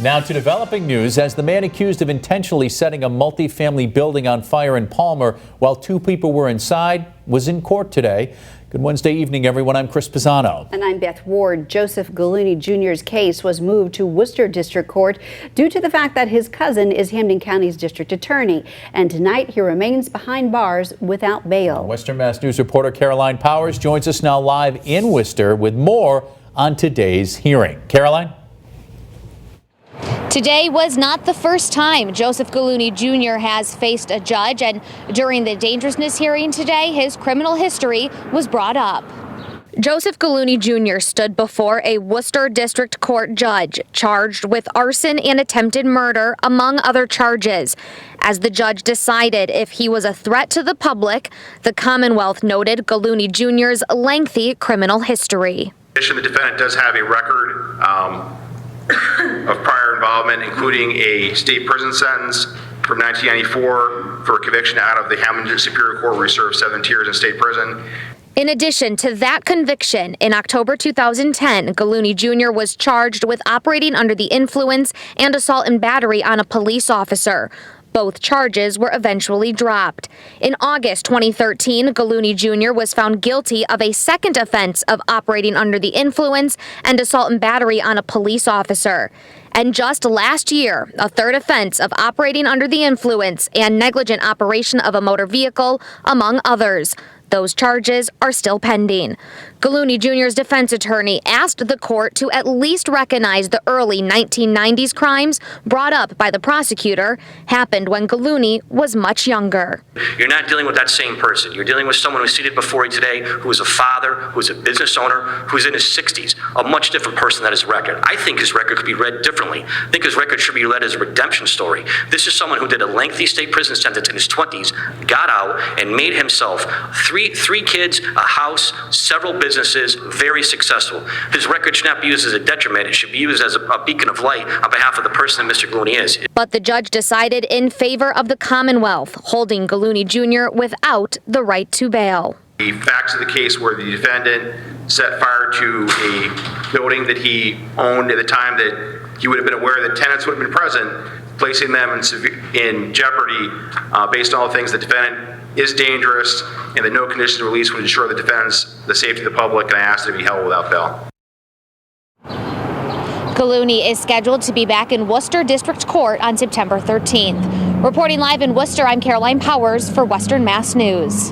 Now to developing news as the man accused of intentionally setting a multi-family building on fire in Palmer while two people were inside was in court today. Good Wednesday evening, everyone. I'm Chris Pisano. And I'm Beth Ward. Joseph Gallooni Jr.'s case was moved to Worcester District Court due to the fact that his cousin is Hampden County's district attorney. And tonight he remains behind bars without bail. Western Mass News reporter Caroline Powers joins us now live in Worcester with more on today's hearing. Caroline? Today was not the first time Joseph Gallooni Jr. has faced a judge, and during the dangerousness hearing today, his criminal history was brought up. Joseph Gallooni Jr. stood before a Worcester District Court judge, charged with arson and attempted murder, among other charges. As the judge decided if he was a threat to the public, the Commonwealth noted Gallooni Jr.'s lengthy criminal history. The defendant does have a record of prior involvement, including a state prison sentence from 1994 for conviction out of the Hampden Superior Court, where he served 7 years in state prison. In addition to that conviction, in October 2010, Gallooni Jr. was charged with operating under the influence and assault and battery on a police officer. Both charges were eventually dropped. In August 2013, Gallooni Jr. was found guilty of a second offense of operating under the influence and assault and battery on a police officer. And just last year, a third offense of operating under the influence and negligent operation of a motor vehicle, among others. Those charges are still pending. Gallooni Jr.'s defense attorney asked the court to at least recognize the early 1990s crimes brought up by the prosecutor happened when Gallooni was much younger. You're not dealing with that same person. You're dealing with someone who's seated before you today, who is a father, who is a business owner, who's in his 60s, a much different person than his record. I think his record could be read differently. I think his record should be read as a redemption story. This is someone who did a lengthy state prison sentence in his 20s, got out, and made himself three kids, a house, several businesses, very successful. His record should not be used as a detriment. It should be used as a beacon of light on behalf of the person that Mr. Gallooni is. But the judge decided in favor of the Commonwealth, holding Gallooni Jr. without the right to bail. The facts of the case where the defendant set fire to a building that he owned at the time that he would have been aware that tenants would have been present, placing them in jeopardy based on all the things the defendant is dangerous, and that no conditions of release would ensure the the safety of the public, and I asked to be held without bail. Gallooni is scheduled to be back in Worcester District Court on September 13th. Reporting live in Worcester, I'm Caroline Powers for Western Mass News.